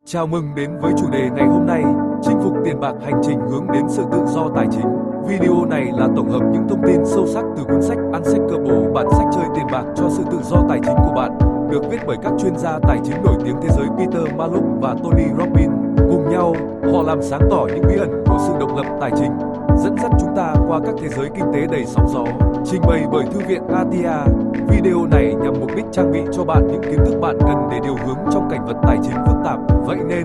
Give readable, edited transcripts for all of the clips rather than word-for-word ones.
Chào mừng đến với chủ đề ngày hôm nay, chinh phục tiền bạc hành trình hướng đến sự tự do tài chính. Video này là tổng hợp những thông tin sâu sắc từ cuốn sách Unshakable, bản sách chơi tiền bạc cho sự tự do tài chính của bạn, được viết bởi các chuyên gia tài chính nổi tiếng thế giới Peter Mallouk và Tony Robbins. Cùng nhau, họ làm sáng tỏ những bí ẩn của sự độc lập tài chính, dẫn dắt chúng ta qua các thế giới kinh tế đầy sóng gió. Trình bày bởi Thư viện Atia, video này nhằm mục đích trang bị cho bạn những kiến thức bạn cần để điều hướng trong cảnh vật tài chính phức tạp. Vậy nên,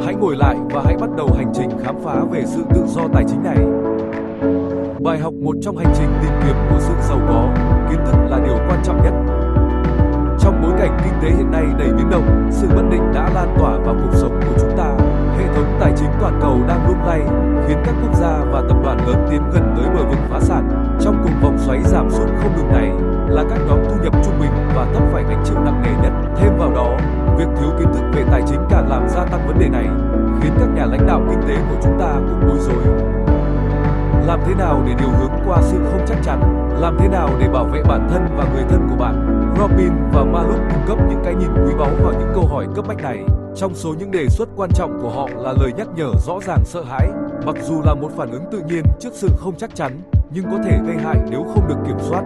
hãy ngồi lại và hãy bắt đầu hành trình khám phá về sự tự do tài chính này. Bài học 1 trong hành trình tìm kiếm của sự giàu có, kiến thức là điều quan trọng nhất. Trong bối cảnh kinh tế hiện nay đầy biến động, sự bất định đã lan tỏa vào cuộc sống của chúng ta. Hệ thống tài chính toàn cầu đang lung lay, khiến các quốc gia và tập đoàn lớn tiến gần tới bờ vực phá sản. Trong cùng vòng xoáy giảm sút không ngừng này, là các nhóm thu nhập trung bình và thấp phải gánh chịu nặng nề nhất. Thêm vào đó, việc thiếu kiến thức về tài chính càng làm gia tăng vấn đề này, khiến các nhà lãnh đạo kinh tế của chúng ta cũng bối rối. Làm thế nào để điều hướng qua sự không chắc chắn? Làm thế nào để bảo vệ bản thân và người thân của bạn? Robbins và Mallouk cung cấp những cái nhìn quý báu vào những câu hỏi cấp bách này. Trong số những đề xuất quan trọng của họ là lời nhắc nhở rõ ràng sợ hãi, mặc dù là một phản ứng tự nhiên trước sự không chắc chắn, nhưng có thể gây hại nếu không được kiểm soát.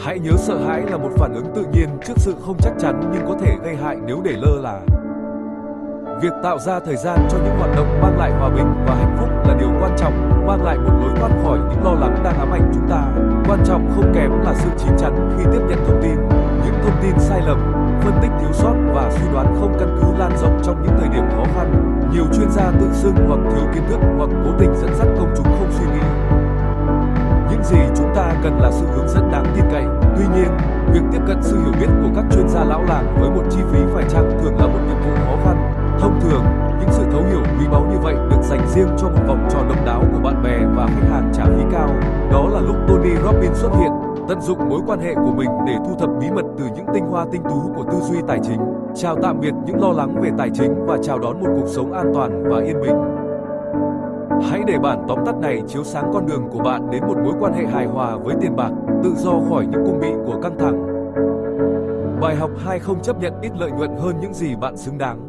Hãy nhớ, sợ hãi là một phản ứng tự nhiên trước sự không chắc chắn nhưng có thể gây hại nếu để lơ là. Việc tạo ra thời gian cho những hoạt động mang lại hòa bình và hạnh phúc là điều quan trọng, mang lại một lối thoát khỏi những lo lắng đang ám ảnh chúng ta. Quan trọng không kém là sự chín chắn khi tiếp nhận thông tin. Những thông tin sai lầm, phân tích thiếu sót và suy đoán không căn cứ lan rộng trong những thời điểm khó khăn. Nhiều chuyên gia tự xưng hoặc thiếu kiến thức hoặc cố tình dẫn dắt công chúng không suy nghĩ. Những gì chúng ta cần là sự hướng dẫn đáng tin cậy. Tuy nhiên, việc tiếp cận sự hiểu biết của các chuyên gia lão làng với một chi phí phải chăng thường là một nhiệm vụ khó khăn. Thông thường, những sự thấu hiểu quý báu như vậy được dành riêng cho một vòng tròn độc đáo của bạn bè và khách hàng trả phí cao. Đó là lúc Tony Robbins xuất hiện, tận dụng mối quan hệ của mình để thu thập bí mật từ những tinh hoa tinh tú của tư duy tài chính. Chào tạm biệt những lo lắng về tài chính và chào đón một cuộc sống an toàn và yên bình. Hãy để bản tóm tắt này chiếu sáng con đường của bạn đến một mối quan hệ hài hòa với tiền bạc, tự do khỏi những cung bị của căng thẳng. Bài học 2: không chấp nhận ít lợi nhuận hơn những gì bạn xứng đáng.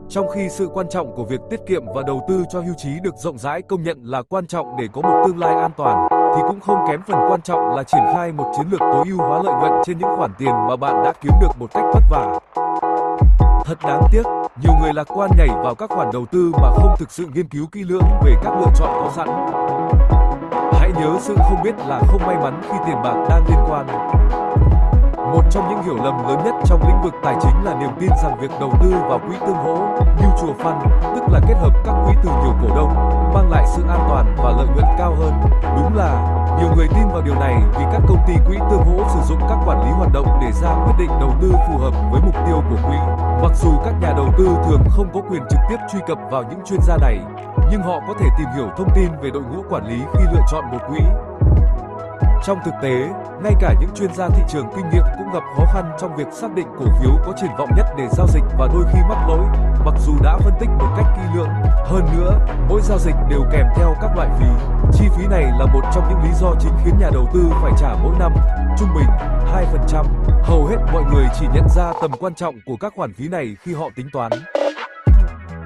Trong khi sự quan trọng của việc tiết kiệm và đầu tư cho hưu trí được rộng rãi công nhận là quan trọng để có một tương lai an toàn, thì cũng không kém phần quan trọng là triển khai một chiến lược tối ưu hóa lợi nhuận trên những khoản tiền mà bạn đã kiếm được một cách vất vả. Thật đáng tiếc, nhiều người lạc quan nhảy vào các khoản đầu tư mà không thực sự nghiên cứu kỹ lưỡng về các lựa chọn có sẵn. Hãy nhớ, sự không biết là không may mắn khi tiền bạc đang liên quan. Một trong những hiểu lầm lớn nhất trong lĩnh vực tài chính là niềm tin rằng việc đầu tư vào quỹ tương hỗ, mutual fund, tức là kết hợp các quỹ từ nhiều cổ đông, mang lại sự an toàn và lợi nhuận cao hơn. Đúng là, nhiều người tin vào điều này vì các công ty quỹ tương hỗ sử dụng các quản lý hoạt động để ra quyết định đầu tư phù hợp với mục tiêu của quỹ. Mặc dù các nhà đầu tư thường không có quyền trực tiếp truy cập vào những chuyên gia này, nhưng họ có thể tìm hiểu thông tin về đội ngũ quản lý khi lựa chọn một quỹ. Trong thực tế, ngay cả những chuyên gia thị trường kinh nghiệm cũng gặp khó khăn trong việc xác định cổ phiếu có triển vọng nhất để giao dịch và đôi khi mắc lỗi, mặc dù đã phân tích một cách kỹ lưỡng. Hơn nữa, mỗi giao dịch đều kèm theo các loại phí. Chi phí này là một trong những lý do chính khiến nhà đầu tư phải trả mỗi năm, trung bình, 2%. Hầu hết mọi người chỉ nhận ra tầm quan trọng của các khoản phí này khi họ tính toán.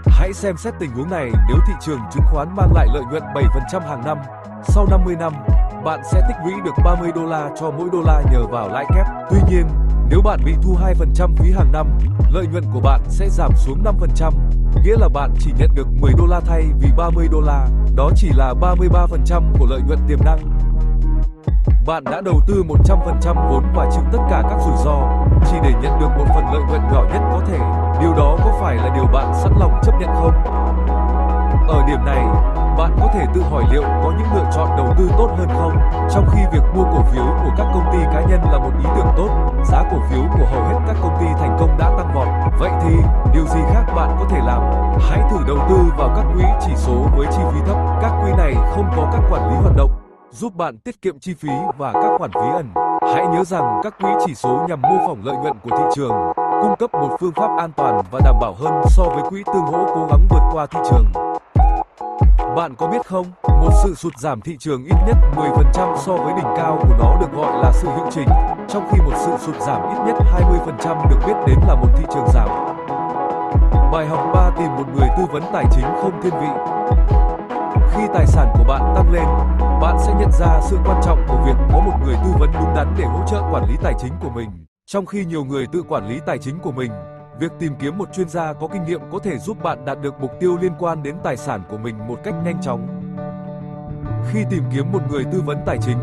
Hãy xem xét tình huống này nếu thị trường chứng khoán mang lại lợi nhuận 7% hàng năm. Sau 50 năm, bạn sẽ tích lũy được $30 cho mỗi đô la nhờ vào lãi kép. Tuy nhiên, nếu bạn bị thu 2% phí hàng năm, lợi nhuận của bạn sẽ giảm xuống 5%, nghĩa là bạn chỉ nhận được $10 thay vì $30. Đó chỉ là 33% của lợi nhuận tiềm năng. Bạn đã đầu tư 100% vốn và chịu tất cả các rủi ro, chỉ để nhận được một phần lợi nhuận nhỏ nhất có thể. Điều đó có phải là điều bạn sẵn lòng chấp nhận không? Ở điểm này, bạn có thể tự hỏi liệu có những lựa chọn đầu tư tốt hơn không? Trong khi việc mua cổ phiếu của các công ty cá nhân là một ý tưởng tốt, giá cổ phiếu của hầu hết các công ty thành công đã tăng vọt. Vậy thì, điều gì khác bạn có thể làm? Hãy thử đầu tư vào các quỹ chỉ số với chi phí thấp. Các quỹ này không có các quản lý hoạt động, giúp bạn tiết kiệm chi phí và các khoản phí ẩn. Hãy nhớ rằng các quỹ chỉ số nhằm mô phỏng lợi nhuận của thị trường, cung cấp một phương pháp an toàn và đảm bảo hơn so với quỹ tương hỗ cố gắng vượt qua thị trường. Bạn có biết không, một sự sụt giảm thị trường ít nhất 10% so với đỉnh cao của nó được gọi là sự hữu trình, trong khi một sự sụt giảm ít nhất 20% được biết đến là một thị trường giảm. Bài học 3: tìm một người tư vấn tài chính không thiên vị. Khi tài sản của bạn tăng lên, bạn sẽ nhận ra sự quan trọng của việc có một người tư vấn đúng đắn để hỗ trợ quản lý tài chính của mình. Trong khi nhiều người tự quản lý tài chính của mình, việc tìm kiếm một chuyên gia có kinh nghiệm có thể giúp bạn đạt được mục tiêu liên quan đến tài sản của mình một cách nhanh chóng. Khi tìm kiếm một người tư vấn tài chính,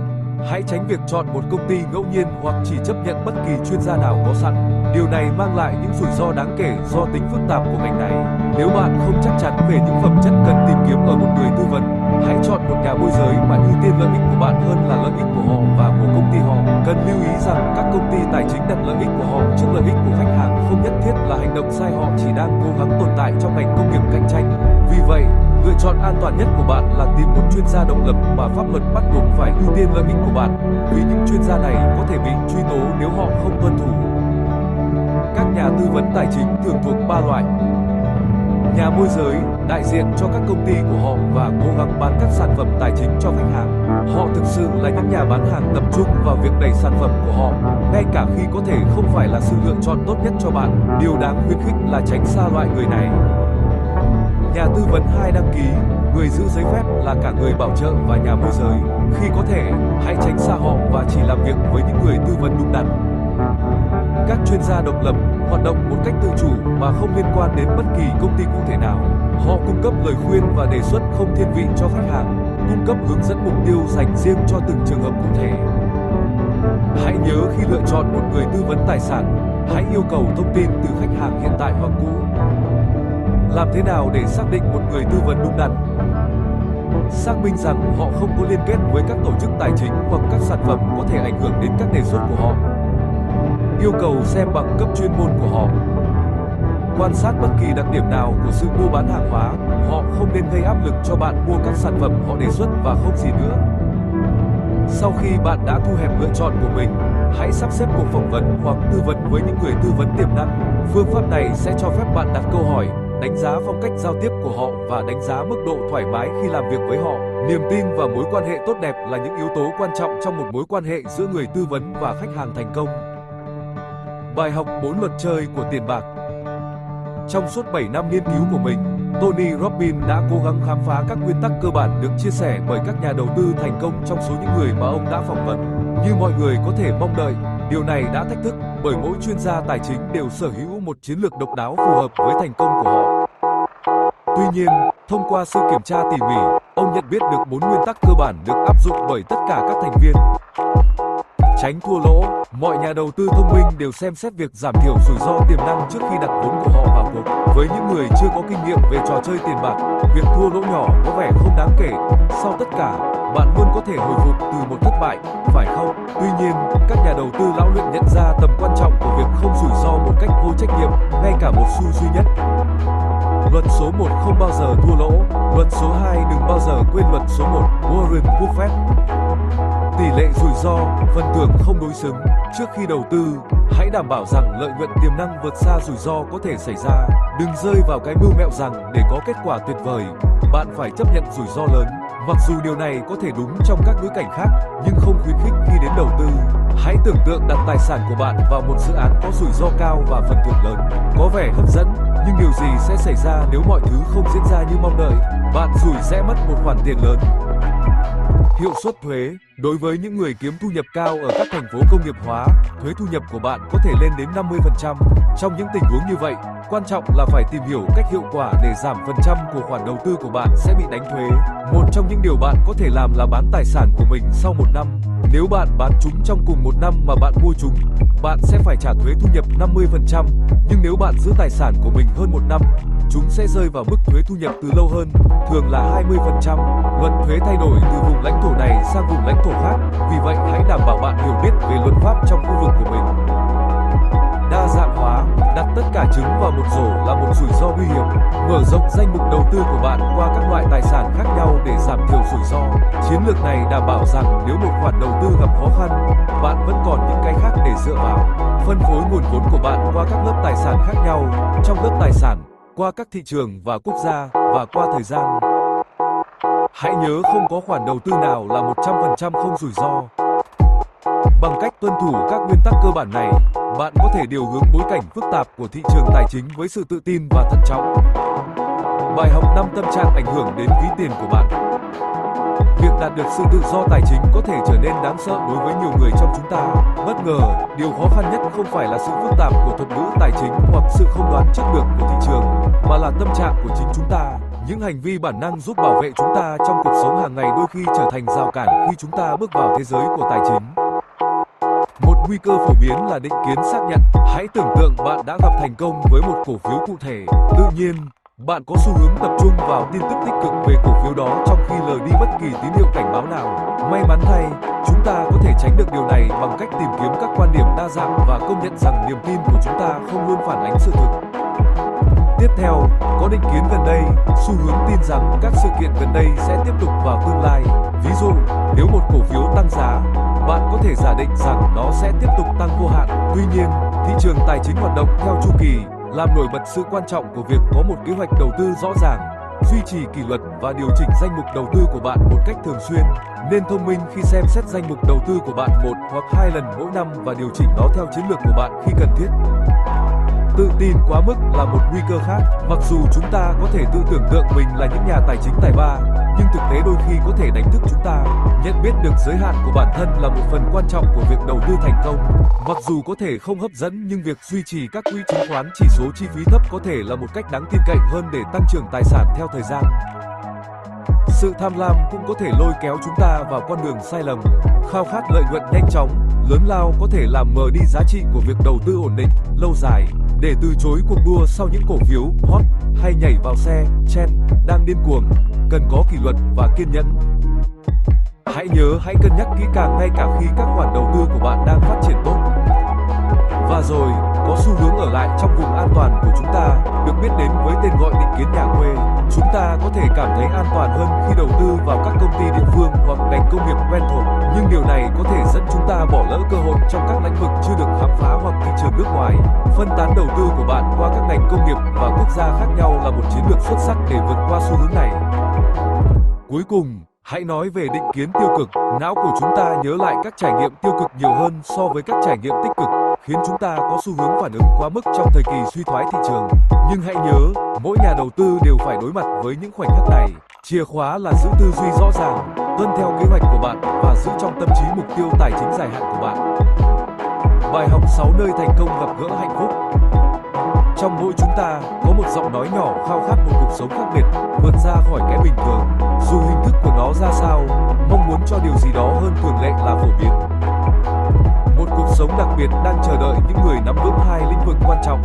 hãy tránh việc chọn một công ty ngẫu nhiên hoặc chỉ chấp nhận bất kỳ chuyên gia nào có sẵn. Điều này mang lại những rủi ro đáng kể do tính phức tạp của ngành này. Nếu bạn không chắc chắn về những phẩm chất cần tìm kiếm ở một người tư vấn, hãy chọn một nhà môi giới mà ưu tiên lợi ích của bạn hơn là lợi ích của họ và của công ty họ. Cần lưu ý rằng các công ty tài chính đặt lợi ích của họ trước lợi ích của khách hàng không nhất thiết là hành động sai, họ chỉ đang cố gắng tồn tại trong ngành công nghiệp cạnh tranh. Vì vậy, lựa chọn an toàn nhất của bạn là tìm một chuyên gia độc lập mà pháp luật bắt buộc phải ưu tiên lợi ích của bạn, vì những chuyên gia này có thể bị truy tố nếu họ không tuân thủ. Các nhà tư vấn tài chính thường thuộc 3 loại. Nhà môi giới, đại diện cho các công ty của họ và cố gắng bán các sản phẩm tài chính cho khách hàng. Họ thực sự là những nhà bán hàng tập trung vào việc đẩy sản phẩm của họ, ngay cả khi có thể không phải là sự lựa chọn tốt nhất cho bạn. Điều đáng khuyến khích là tránh xa loại người này. Nhà tư vấn 2 đăng ký, người giữ giấy phép là cả người bảo trợ và nhà môi giới. Khi có thể, hãy tránh xa họ và chỉ làm việc với những người tư vấn đúng đắn. Các chuyên gia độc lập hoạt động một cách tự chủ và không liên quan đến bất kỳ công ty cụ thể nào. Họ cung cấp lời khuyên và đề xuất không thiên vị cho khách hàng, cung cấp hướng dẫn mục tiêu dành riêng cho từng trường hợp cụ thể. Hãy nhớ khi lựa chọn một người tư vấn tài sản, hãy yêu cầu thông tin từ khách hàng hiện tại hoặc cũ. Làm thế nào để xác định một người tư vấn đúng đắn? Xác minh rằng họ không có liên kết với các tổ chức tài chính hoặc các sản phẩm có thể ảnh hưởng đến các đề xuất của họ. Yêu cầu xem bằng cấp chuyên môn của họ. Quan sát bất kỳ đặc điểm nào của sự mua bán hàng hóa, họ không nên gây áp lực cho bạn mua các sản phẩm họ đề xuất và không gì nữa. Sau khi bạn đã thu hẹp lựa chọn của mình, hãy sắp xếp cuộc phỏng vấn hoặc tư vấn với những người tư vấn tiềm năng. Phương pháp này sẽ cho phép bạn đặt câu hỏi, đánh giá phong cách giao tiếp của họ và đánh giá mức độ thoải mái khi làm việc với họ. Niềm tin và mối quan hệ tốt đẹp là những yếu tố quan trọng trong một mối quan hệ giữa người tư vấn và khách hàng thành công. Bài học 4: luật chơi của tiền bạc. Trong suốt 7 năm nghiên cứu của mình, Tony Robbins đã cố gắng khám phá các nguyên tắc cơ bản được chia sẻ bởi các nhà đầu tư thành công trong số những người mà ông đã phỏng vấn. Như mọi người có thể mong đợi, điều này đã thách thức bởi mỗi chuyên gia tài chính đều sở hữu một chiến lược độc đáo phù hợp với thành công của họ. Tuy nhiên, thông qua sự kiểm tra tỉ mỉ, ông nhận biết được 4 nguyên tắc cơ bản được áp dụng bởi tất cả các thành viên. Tránh thua lỗ. Mọi nhà đầu tư thông minh đều xem xét việc giảm thiểu rủi ro tiềm năng trước khi đặt vốn của họ vào cuộc. Với những người chưa có kinh nghiệm về trò chơi tiền bạc, việc thua lỗ nhỏ có vẻ không đáng kể. Sau tất cả, bạn luôn có thể hồi phục từ một thất bại, phải không? Tuy nhiên, các nhà đầu tư lão luyện nhận ra tầm quan trọng của việc không rủi ro một cách vô trách nhiệm, ngay cả một xu duy nhất. Luật số 1: không bao giờ thua lỗ. Luật số 2: đừng bao giờ quên luật số 1. Warren Buffett. Tỷ lệ rủi ro, phần thưởng không đối xứng. Trước khi đầu tư, hãy đảm bảo rằng lợi nhuận tiềm năng vượt xa rủi ro có thể xảy ra. Đừng rơi vào cái mưu mẹo rằng để có kết quả tuyệt vời, bạn phải chấp nhận rủi ro lớn. Mặc dù điều này có thể đúng trong các ngữ cảnh khác, nhưng không khuyến khích khi đến đầu tư. Hãy tưởng tượng đặt tài sản của bạn vào một dự án có rủi ro cao và phần thưởng lớn. Có vẻ hấp dẫn, nhưng điều gì sẽ xảy ra nếu mọi thứ không diễn ra như mong đợi? Bạn rủi sẽ mất một khoản tiền lớn. Hiệu suất thuế. Đối với những người kiếm thu nhập cao ở các thành phố công nghiệp hóa, thuế thu nhập của bạn có thể lên đến 50%. Trong những tình huống như vậy, quan trọng là phải tìm hiểu cách hiệu quả để giảm phần trăm của khoản đầu tư của bạn sẽ bị đánh thuế. Một trong những điều bạn có thể làm là bán tài sản của mình sau 1 năm. Nếu bạn bán chúng trong cùng một năm mà bạn mua chúng, bạn sẽ phải trả thuế thu nhập 50%. Nhưng nếu bạn giữ tài sản của mình hơn 1 năm, chúng sẽ rơi vào mức thuế thu nhập từ lâu hơn, thường là 20%. Luật thuế thay đổi từ vùng lãnh thổ này sang vùng lãnh thổ khác, vì vậy hãy đảm bảo bạn hiểu biết về luật pháp trong khu vực của mình. Đa dạng hóa. Đặt tất cả trứng vào một rổ là một rủi ro nguy hiểm. Mở rộng danh mục đầu tư của bạn qua các loại tài sản khác nhau để giảm thiểu rủi ro. Chiến lược này đảm bảo rằng nếu một khoản đầu tư gặp khó khăn, bạn vẫn còn những cái khác để dựa vào. Phân phối nguồn vốn của bạn qua các lớp tài sản khác nhau, trong lớp tài sản, qua các thị trường và quốc gia, và qua thời gian. Hãy nhớ không có khoản đầu tư nào là 100% không rủi ro. Bằng cách tuân thủ các nguyên tắc cơ bản này, Bạn có thể điều hướng bối cảnh phức tạp của thị trường tài chính với sự tự tin và thận trọng. Bài học 5 tâm trạng ảnh hưởng đến ví tiền của bạn. Việc đạt được sự tự do tài chính có thể trở nên đáng sợ đối với nhiều người trong chúng ta. Bất ngờ, điều khó khăn nhất không phải là sự phức tạp của thuật ngữ tài chính hoặc sự không đoán trước được của thị trường, mà là tâm trạng của chính chúng ta. Những hành vi bản năng giúp bảo vệ chúng ta trong cuộc sống hàng ngày đôi khi trở thành rào cản khi chúng ta bước vào thế giới của tài chính. Một nguy cơ phổ biến là định kiến xác nhận. Hãy tưởng tượng bạn đã gặp thành công với một cổ phiếu cụ thể. Tự nhiên, bạn có xu hướng tập trung vào tin tức tích cực về cổ phiếu đó trong khi lờ đi bất kỳ tín hiệu cảnh báo nào. May mắn thay, chúng ta có thể tránh được điều này bằng cách tìm kiếm các quan điểm đa dạng và công nhận rằng niềm tin của chúng ta không luôn phản ánh sự thực. Tiếp theo, có định kiến gần đây, xu hướng tin rằng các sự kiện gần đây sẽ tiếp tục vào tương lai. Ví dụ, nếu một cổ phiếu tăng giá, bạn có thể giả định rằng nó sẽ tiếp tục tăng vô hạn. Tuy nhiên, thị trường tài chính hoạt động theo chu kỳ, làm nổi bật sự quan trọng của việc có một kế hoạch đầu tư rõ ràng, duy trì kỷ luật và điều chỉnh danh mục đầu tư của bạn một cách thường xuyên. Nên thông minh khi xem xét danh mục đầu tư của bạn 1 hoặc 2 lần mỗi năm và điều chỉnh nó theo chiến lược của bạn khi cần thiết. Tự tin quá mức là một nguy cơ khác. Mặc dù chúng ta có thể tự tưởng tượng mình là những nhà tài chính tài ba, nhưng thực tế đôi khi có thể đánh thức chúng ta. Nhận biết được giới hạn của bản thân là một phần quan trọng của việc đầu tư thành công. Mặc dù có thể không hấp dẫn, nhưng việc duy trì các quỹ chứng khoán chỉ số chi phí thấp có thể là một cách đáng tin cậy hơn để tăng trưởng tài sản theo thời gian. Sự tham lam cũng có thể lôi kéo chúng ta vào con đường sai lầm. Khao khát lợi nhuận nhanh chóng, lớn lao có thể làm mờ đi giá trị của việc đầu tư ổn định, lâu dài. Để từ chối cuộc đua sau những cổ phiếu hot hay nhảy vào xe trend đang điên cuồng, cần có kỷ luật và kiên nhẫn. Hãy cân nhắc kỹ càng ngay cả khi các khoản đầu tư của bạn đang phát triển tốt. Và rồi, có xu hướng ở lại trong vùng an toàn của chúng ta, được biết đến với tên gọi định kiến nhà quê. Chúng ta có thể cảm thấy an toàn hơn khi đầu tư vào các công ty địa phương hoặc ngành công nghiệp quen thuộc, nhưng điều này có thể dẫn chúng ta bỏ lỡ cơ hội trong các lĩnh vực chưa được khám phá hoặc thị trường nước ngoài. Phân tán đầu tư của bạn qua các ngành công nghiệp và quốc gia khác nhau là một chiến lược xuất sắc để vượt qua xu hướng này. Cuối cùng, hãy nói về định kiến tiêu cực. Não của chúng ta nhớ lại các trải nghiệm tiêu cực nhiều hơn so với các trải nghiệm tích cực, khiến chúng ta có xu hướng phản ứng quá mức trong thời kỳ suy thoái thị trường. Nhưng hãy nhớ, mỗi nhà đầu tư đều phải đối mặt với những khoảnh khắc này. Chìa khóa là giữ tư duy rõ ràng, tuân theo kế hoạch của bạn và giữ trong tâm trí mục tiêu tài chính dài hạn của bạn. Bài học 6 nơi thành công gặp gỡ hạnh phúc. Trong mỗi chúng ta có một giọng nói nhỏ khao khát một cuộc sống khác biệt, vượt ra khỏi cái bình thường. Dù hình thức của nó ra sao, mong muốn cho điều gì đó hơn thường lệ là phổ biến. Một cuộc sống đặc biệt đang chờ đợi những người nắm vững 2 lĩnh vực quan trọng.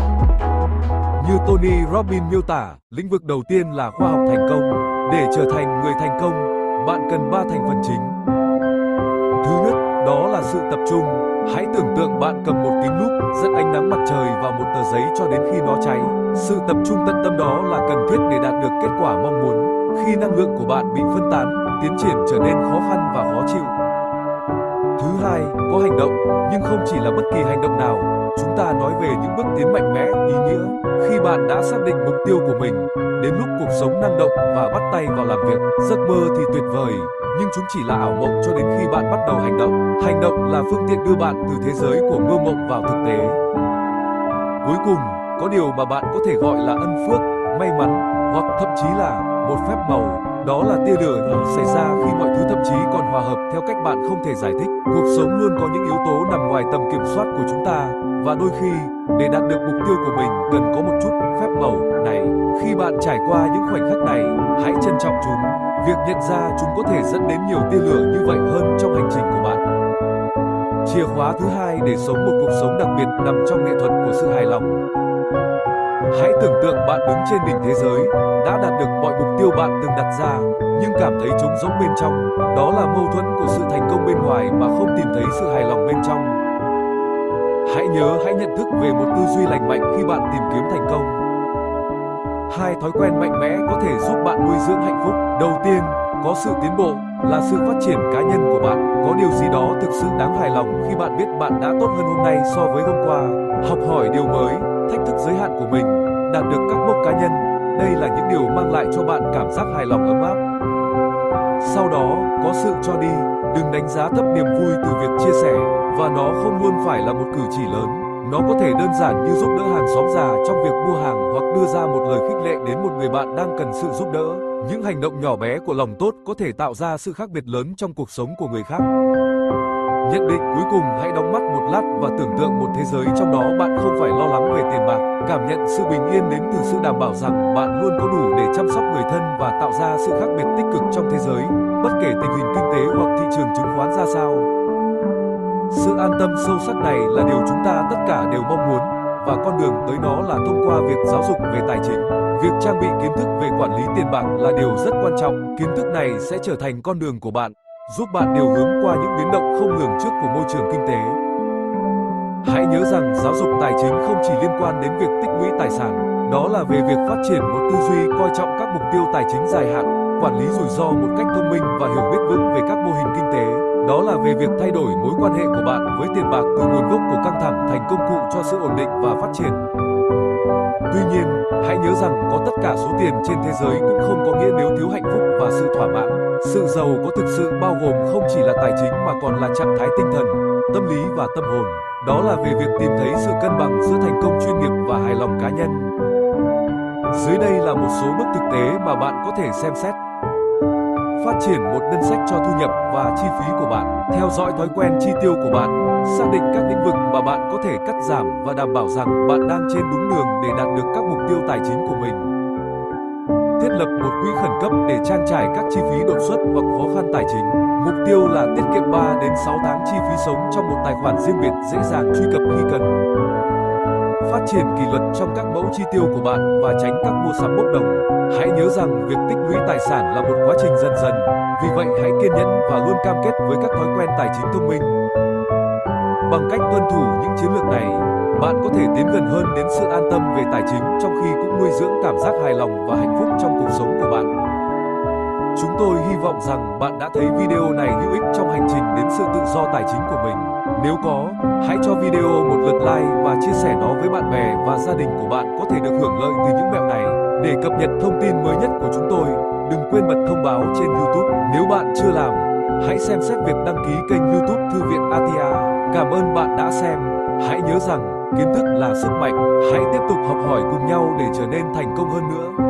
Như Tony Robbins miêu tả, lĩnh vực đầu tiên là khoa học thành công. Để trở thành người thành công, bạn cần 3 thành phần chính. Thứ nhất, đó là sự tập trung. Hãy tưởng tượng bạn cầm một kính lúp, dẫn ánh nắng mặt trời vào một tờ giấy cho đến khi nó cháy. Sự tập trung tận tâm đó là cần thiết để đạt được kết quả mong muốn. Khi năng lượng của bạn bị phân tán, tiến triển trở nên khó khăn và khó chịu. Thứ hai, có hành động, nhưng không chỉ là bất kỳ hành động nào. Chúng ta nói về những bước tiến mạnh mẽ, ý nghĩa. Khi bạn đã xác định mục tiêu của mình, đến lúc cuộc sống năng động và bắt tay vào làm việc, giấc mơ thì tuyệt vời, nhưng chúng chỉ là ảo mộng cho đến khi bạn bắt đầu hành động. Hành động là phương tiện đưa bạn từ thế giới của mơ mộng vào thực tế. Cuối cùng, có điều mà bạn có thể gọi là ân phước, may mắn, hoặc thậm chí là một phép màu. Đó là tia lửa xảy ra khi mọi thứ thậm chí còn hòa hợp theo cách bạn không thể giải thích. Cuộc sống luôn có những yếu tố nằm ngoài tầm kiểm soát của chúng ta, và đôi khi, để đạt được mục tiêu của mình cần có một chút phép màu này. Khi bạn trải qua những khoảnh khắc này, hãy trân trọng chúng. Việc nhận ra chúng có thể dẫn đến nhiều tia lửa như vậy hơn trong hành trình của bạn. Chìa khóa thứ hai để sống một cuộc sống đặc biệt nằm trong nghệ thuật của sự hài lòng. Hãy tưởng tượng bạn đứng trên đỉnh thế giới, đã đạt được mọi mục tiêu bạn từng đặt ra, nhưng cảm thấy trống rỗng bên trong. Đó là mâu thuẫn của sự thành công bên ngoài mà không tìm thấy sự hài lòng bên trong. Hãy nhận thức về một tư duy lành mạnh khi bạn tìm kiếm thành công. 2 thói quen mạnh mẽ có thể giúp bạn nuôi dưỡng hạnh phúc. Đầu tiên, có sự tiến bộ, là sự phát triển cá nhân của bạn. Có điều gì đó thực sự đáng hài lòng khi bạn biết bạn đã tốt hơn hôm nay so với hôm qua. Học hỏi điều mới, thách thức giới hạn của mình, đạt được các mốc cá nhân. Đây là những điều mang lại cho bạn cảm giác hài lòng ấm áp. Sau đó, có sự cho đi. Đừng đánh giá thấp niềm vui từ việc chia sẻ, và nó không luôn phải là một cử chỉ lớn. Nó có thể đơn giản như giúp đỡ hàng xóm già trong việc mua hàng hoặc đưa ra một lời khích lệ đến một người bạn đang cần sự giúp đỡ. Những hành động nhỏ bé của lòng tốt có thể tạo ra sự khác biệt lớn trong cuộc sống của người khác. Nhận định cuối cùng, hãy đóng mắt một lát và tưởng tượng một thế giới trong đó bạn không phải lo lắng về tiền bạc. Cảm nhận sự bình yên đến từ sự đảm bảo rằng bạn luôn có đủ để chăm sóc người thân và tạo ra sự khác biệt tích cực trong thế giới, bất kể tình hình kinh tế hoặc thị trường chứng khoán ra sao. Sự an tâm sâu sắc này là điều chúng ta tất cả đều mong muốn, và con đường tới nó là thông qua việc giáo dục về tài chính. Việc trang bị kiến thức về quản lý tiền bạc là điều rất quan trọng. Kiến thức này sẽ trở thành con đường của bạn, giúp bạn điều hướng qua những biến động không lường trước của môi trường kinh tế. Hãy nhớ rằng giáo dục tài chính không chỉ liên quan đến việc tích lũy tài sản, đó là về việc phát triển một tư duy coi trọng các mục tiêu tài chính dài hạn, quản lý rủi ro một cách thông minh và hiểu biết vững về các mô hình kinh tế. Đó là về việc thay đổi mối quan hệ của bạn với tiền bạc từ nguồn gốc của căng thẳng thành công cụ cho sự ổn định và phát triển. Tuy nhiên, hãy nhớ rằng có tất cả số tiền trên thế giới cũng không có nghĩa nếu thiếu hạnh phúc và sự thỏa mãn. Sự giàu có thực sự bao gồm không chỉ là tài chính mà còn là trạng thái tinh thần, tâm lý và tâm hồn. Đó là về việc tìm thấy sự cân bằng giữa thành công chuyên nghiệp và hài lòng cá nhân. Dưới đây là một số bước thực tế mà bạn có thể xem xét. Phát triển một ngân sách cho thu nhập và chi phí của bạn. Theo dõi thói quen chi tiêu của bạn. Xác định các lĩnh vực mà bạn có thể cắt giảm và đảm bảo rằng bạn đang trên đúng đường để đạt được các mục tiêu tài chính của mình. Thiết lập một quỹ khẩn cấp để trang trải các chi phí đột xuất hoặc khó khăn tài chính. Mục tiêu là tiết kiệm 3 đến 6 tháng chi phí sống trong một tài khoản riêng biệt dễ dàng truy cập khi cần. Phát triển kỷ luật trong các mẫu chi tiêu của bạn và tránh các mua sắm bốc đồng. Hãy nhớ rằng việc tích lũy tài sản là một quá trình dần dần, vì vậy hãy kiên nhẫn và luôn cam kết với các thói quen tài chính thông minh. Bằng cách tuân thủ những chiến lược này, bạn có thể tiến gần hơn đến sự an tâm về tài chính trong khi cũng nuôi dưỡng cảm giác hài lòng và hạnh phúc trong cuộc sống của bạn. Chúng tôi hy vọng rằng bạn đã thấy video này hữu ích trong hành trình đến sự tự do tài chính của mình. Nếu có, hãy cho video một lượt like và chia sẻ nó với bạn bè và gia đình của bạn có thể được hưởng lợi từ những mẹo này. Để cập nhật thông tin mới nhất của chúng tôi, đừng quên bật thông báo trên YouTube. Nếu bạn chưa làm, hãy xem xét việc đăng ký kênh YouTube Thư viện Atia. Cảm ơn bạn đã xem. Hãy nhớ rằng, kiến thức là sức mạnh. Hãy tiếp tục học hỏi cùng nhau để trở nên thành công hơn nữa.